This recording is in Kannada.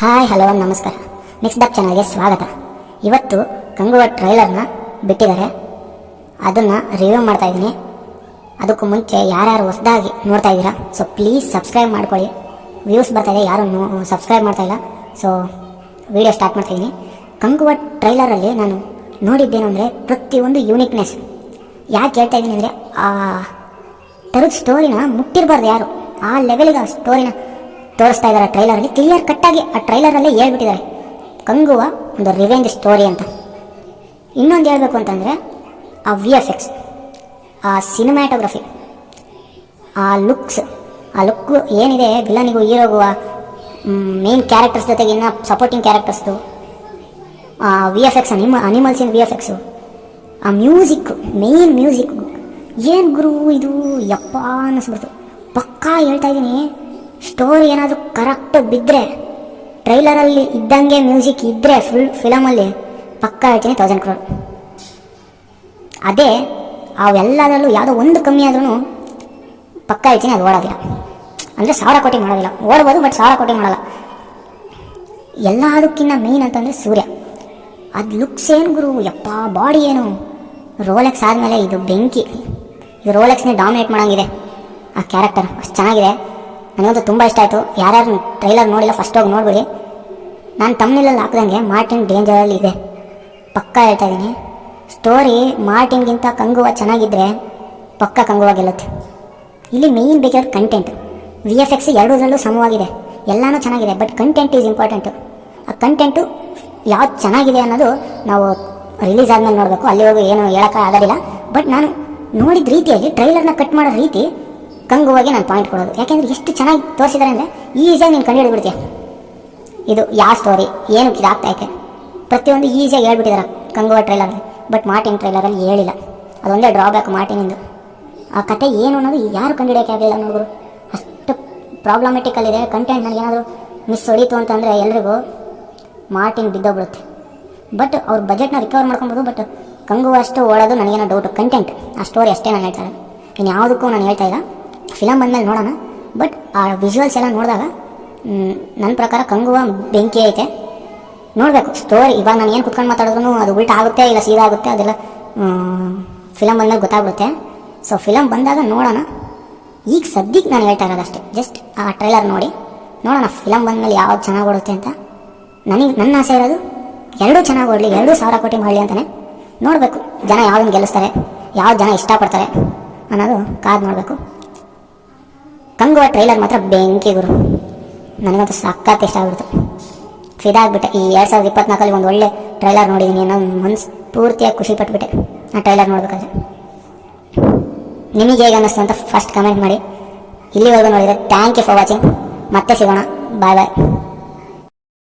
ಹಾಯ್ ಹಲೋ ನಮಸ್ಕಾರ. ನೆಕ್ಸ್ಟ್ ಡಾಕ್ ಚಾನಲ್ಗೆ ಸ್ವಾಗತ. ಇವತ್ತು ಕಂಗುವ ಟ್ರೈಲರ್ನ ಬಿಟ್ಟಿದ್ದಾರೆ, ಅದನ್ನು ರಿವ್ಯೂ ಮಾಡ್ತಾ ಇದ್ದೀನಿ. ಅದಕ್ಕೂ ಮುಂಚೆ ಯಾರ್ಯಾರು ಹೊಸದಾಗಿ ನೋಡ್ತಾ ಇದ್ದೀರಾ, ಸೊ ಪ್ಲೀಸ್ ಸಬ್ಸ್ಕ್ರೈಬ್ ಮಾಡ್ಕೊಳ್ಳಿ. ವ್ಯೂಸ್ ಬರ್ತಾಯಿದೆ, ಯಾರು ಸಬ್ಸ್ಕ್ರೈಬ್ ಮಾಡ್ತಾಯಿಲ್ಲ. ಸೊ ವಿಡಿಯೋ ಸ್ಟಾರ್ಟ್ ಮಾಡ್ತಾಯಿದ್ದೀನಿ. ಕಂಗುವ ಟ್ರೈಲರಲ್ಲಿ ನಾನು ನೋಡಿದ್ದೇನು ಅಂದರೆ ಪ್ರತಿಯೊಂದು ಯೂನಿಕ್ನೆಸ್. ಯಾಕೆ ಹೇಳ್ತಾ ಇದ್ದೀನಿ ಅಂದರೆ, ಆ ಥರದ ಸ್ಟೋರಿನ ಮುಟ್ಟಿರಬಾರ್ದು ಯಾರು, ಆ ಲೆವೆಲಿಗೆ ಆ ಸ್ಟೋರಿನ ತೋರಿಸ್ತಾ ಇದ್ದಾರೆ ಟ್ರೈಲರಲ್ಲಿ. ಕ್ಲಿಯರ್ ಕಟ್ಟಾಗಿ ಆ ಟ್ರೈಲರಲ್ಲೇ ಹೇಳ್ಬಿಟ್ಟಿದ್ದಾರೆ ಕಂಗುವ ಒಂದು ರಿವೆಂಜ್ ಸ್ಟೋರಿ ಅಂತ. ಇನ್ನೊಂದು ಹೇಳಬೇಕು ಅಂತಂದರೆ, ಆ VFX, ಆ ಸಿನಿಮ್ಯಾಟೋಗ್ರಫಿ, ಆ ಲುಕ್ಸ್, ಆ ಲುಕ್ ಏನಿದೆ ವಿಲನಿಗೂ ಹೀರೋಗೂ, ಮೇನ್ ಕ್ಯಾರೆಕ್ಟರ್ಸ್ ಜೊತೆಗೆ ಇನ್ನು ಸಪೋರ್ಟಿಂಗ್ ಕ್ಯಾರೆಕ್ಟರ್ಸ್ದು VFX, ಅನಿಮಲ್ಸಿನ VFX, ಆ ಮ್ಯೂಸಿಕ್, ಮೇನ್ ಮ್ಯೂಸಿಕ್ ಏನು ಗುರು ಇದು ಯಪ್ಪ ಅನ್ನಿಸ್ಬಿಡ್ತು. ಪಕ್ಕಾ ಹೇಳ್ತಾ ಇದ್ದೀನಿ, ಸ್ಟೋರಿ ಏನಾದರೂ ಕರೆಕ್ಟ್ ಬಿದ್ದರೆ, ಟ್ರೈಲರಲ್ಲಿ ಇದ್ದಂಗೆ ಮ್ಯೂಸಿಕ್ ಇದ್ದರೆ ಫಿಲಮಲ್ಲಿ ಪಕ್ಕಾ ಹೇಳ್ತೀನಿ 1000 crore. ಅದೇ ಅವೆಲ್ಲದರಲ್ಲೂ ಯಾವುದೋ ಒಂದು ಕಮ್ಮಿ ಆದ್ರೂ ಪಕ್ಕಾ ಹೇಳ್ತೀನಿ ಅದು ಓಡೋದಿಲ್ಲ. ಅಂದರೆ 1000 ಕೋಟಿ ಮಾಡೋದಿಲ್ಲ, ಓಡ್ಬೋದು ಬಟ್ 1000 ಕೋಟಿ ಮಾಡಲ್ಲ. ಎಲ್ಲದಕ್ಕಿಂತ ಮೇಯ್ನ್ ಅಂತಂದರೆ ಸೂರ್ಯ. ಅದು ಲುಕ್ಸ್ ಏನು ಗುರು ಯಪ್ಪ, ಬಾಡಿ ಏನು, ರೋಲೆಕ್ಸ್ ಆದಮೇಲೆ ಇದು ಬೆಂಕಿ. ಇದು ರೋಲೆಕ್ಸ್ನೇ ಡಾಮಿನೇಟ್ ಮಾಡೋಂಗಿದೆ ಆ ಕ್ಯಾರೆಕ್ಟರ್, ಅಷ್ಟು ಚೆನ್ನಾಗಿದೆ. ನನಗಂತೂ ತುಂಬ ಇಷ್ಟ ಆಯಿತು. ಯಾರ್ಯಾರು ಟ್ರೈಲರ್ ನೋಡಿಲ್ಲ ಫಸ್ಟ್ ಹೋಗಿ ನೋಡ್ಬಿಡಿ. ನಾನು ತಮ್ಮನೇಲಲ್ಲಿ ಹಾಕ್ದಂಗೆ ಮಾರ್ಟಿನ್ ಡೇಂಜರಲ್ಲಿ ಇದೆ, ಪಕ್ಕಾ ಹೇಳ್ತಾ ಇದ್ದೀನಿ. ಸ್ಟೋರಿ ಮಾರ್ಟಿನ್ಗಿಂತ ಕಂಗುವ ಚೆನ್ನಾಗಿದ್ದರೆ ಪಕ್ಕಾ ಕಂಗುವ ಗೆಲ್ಲುತ್ತೆ. ಇಲ್ಲಿ ಮೇಯ್ನ್ ಬೇಕಾದ ಕಂಟೆಂಟ್, VFX ಎರಡರಲ್ಲೂ ಸಮವಾಗಿದೆ, ಎಲ್ಲನೂ ಚೆನ್ನಾಗಿದೆ. But content is important. ಆ ಕಂಟೆಂಟು ಯಾವ್ದು ಚೆನ್ನಾಗಿದೆ ಅನ್ನೋದು ನಾವು ರಿಲೀಸ್ ಆದಮೇಲೆ ನೋಡಬೇಕು, ಅಲ್ಲಿವರೆಗೂ ಏನು ಹೇಳೋಕ್ಕೆ ಆಗೋದಿಲ್ಲ. ಬಟ್ ನಾನು ನೋಡಿದ ರೀತಿಯಾಗಿ ಟ್ರೈಲರ್ನ ಕಟ್ ಮಾಡೋ ರೀತಿ ಕಂಗುವಾಗೆ ನಾನು ಪಾಯಿಂಟ್ ಕೊಡೋದು. ಯಾಕೆಂದರೆ ಎಷ್ಟು ಚೆನ್ನಾಗಿ ತೋರಿಸಿದ್ದಾರೆ ಅಂದರೆ ಈಸಿಯಾಗಿ ನೀನು ಕಂಡುಹಿಡಿದ್ಬಿಡ್ತೀಯ ಇದು ಯಾವ ಸ್ಟೋರಿ, ಏನಕ್ಕೆ ಇದಾಗ್ತೈತೆ, ಪ್ರತಿಯೊಂದು ಈಸಿಯಾಗಿ ಹೇಳ್ಬಿಟ್ಟಿದ್ದಾರೆ ಕಂಗುವ ಟ್ರೈಲರಲ್ಲಿ. ಬಟ್ ಮಾರ್ಟಿನ್ ಟ್ರೈಲರಲ್ಲಿ ಹೇಳಿಲ್ಲ, ಅದೊಂದೇ ಡ್ರಾಬ್ಯಾಕ್ ಮಾರ್ಟಿನಿಂದು. ಆ ಕತೆ ಏನು ಅನ್ನೋದು ಯಾರು ಕಂಡುಹಿಡಿಯೋಕೆ ಆಗಲಿಲ್ಲ ನೋಡಿದ್ರು, ಅಷ್ಟು ಪ್ರಾಬ್ಲಮೆಟಿಕಲ್ಲಿದೆ ಕಂಟೆಂಟ್. ನನಗೇನಾದರೂ ಮಿಸ್ ಹೊಡೀತು ಅಂತಂದರೆ ಎಲ್ರಿಗೂ ಮಾರ್ಟಿನ್ ಬಿದ್ದೋಗ್ಬಿಡುತ್ತೆ. ಬಟ್ ಅವ್ರ ಬಜೆಟ್ನ ರಿಕವರ್ ಮಾಡ್ಕೊಬೋದು. ಬಟ್ ಕಂಗುವ ಅಷ್ಟು ಓಡೋದು ನನಗೇನೋ ಡೌಟು. ಕಂಟೆಂಟ್, ಆ ಸ್ಟೋರಿ ಅಷ್ಟೇ ನಾನು ಹೇಳ್ತಾ ಇರೋದು, ಇನ್ನು ಯಾವುದಕ್ಕೂ ನಾನು ಹೇಳ್ತಾ ಇಲ್ಲ. ಫಿಲಮ್ ಬಂದಮೇಲೆ ನೋಡೋಣ. ಬಟ್ ಆ ವಿಜುವಲ್ಸ್ ಎಲ್ಲ ನೋಡಿದಾಗ ನನ್ನ ಪ್ರಕಾರ ಕಂಗುವ ಬೆಂಕಿ ಐತೆ. ನೋಡಬೇಕು ಸ್ಟೋರಿ. ಇವಾಗ ನಾನು ಏನು ಕುತ್ಕೊಂಡು ಮಾತಾಡಿದ್ರು ಅದು ಉಲ್ಟಾ ಆಗುತ್ತೆ ಇಲ್ಲ ಸೀದಾ ಆಗುತ್ತೆ, ಅದೆಲ್ಲ ಫಿಲಮ್ ಬಂದಮೇಲೆ ಗೊತ್ತಾಗ್ಬಿಡುತ್ತೆ. ಸೊ ಫಿಲಮ್ ಬಂದಾಗ ನೋಡೋಣ. ಈಗ ಸದ್ಯಕ್ಕೆ ನಾನು ಹೇಳ್ತಾ ಇರೋದು ಅಷ್ಟೇ, ಜಸ್ಟ್ ಆ ಟ್ರೈಲರ್ ನೋಡಿ ನೋಡೋಣ. ಫಿಲಮ್ ಬಂದಮೇಲೆ ಯಾವ್ದು ಚೆನ್ನಾಗಿ ಓಡುತ್ತೆ ಅಂತ ನನ್ನ ಆಸೆ ಇರೋದು. ಎರಡೂ ಚೆನ್ನಾಗಿ ಓಡಲಿ, 1000 ಕೋಟಿ ಮಾಡಲಿ ಅಂತಲೇ. ನೋಡಬೇಕು ಜನ ಯಾವ್ದನ್ನು ಗೆಲ್ಲಿಸ್ತಾರೆ, ಯಾವ ಜನ ಇಷ್ಟಪಡ್ತಾರೆ ಅನ್ನೋದು ಕಾದು ನೋಡಬೇಕು. ಕಂಗುವ ಟ್ರೈಲರ್ ಮಾತ್ರ ಬೆಂಕಿ ಗುರು, ನನಗಂತೂ ಸಖತ್ ಇಷ್ಟ ಆಗ್ಬಿಡ್ತು. ಫಿದಾ ಆಗಿಬಿಟ್ಟೆ. ಈ 2024 ಒಂದು ಒಳ್ಳೆ ಟ್ರೈಲರ್ ನೋಡಿದ್ದೀನಿ, ನಾನು ಮನ್ಸು ಪೂರ್ತಿಯಾಗಿ ಖುಷಿ ಪಟ್ಬಿಟ್ಟೆ ಆ ಟ್ರೈಲರ್ ನೋಡ್ಬೇಕಾದ್ರೆ. ನಿಮಗೆ ಹೇಗೆ ಅನ್ನಿಸ್ತು ಅಂತ ಫಸ್ಟ್ ಕಮೆಂಟ್ ಮಾಡಿ. ಇಲ್ಲಿವರೆಗೂ ನೋಡಿದರೆ ಥ್ಯಾಂಕ್ ಯು ಫಾರ್ ವಾಚಿಂಗ್. ಮತ್ತೆ ಸಿಗೋಣ, ಬಾಯ್ ಬಾಯ್.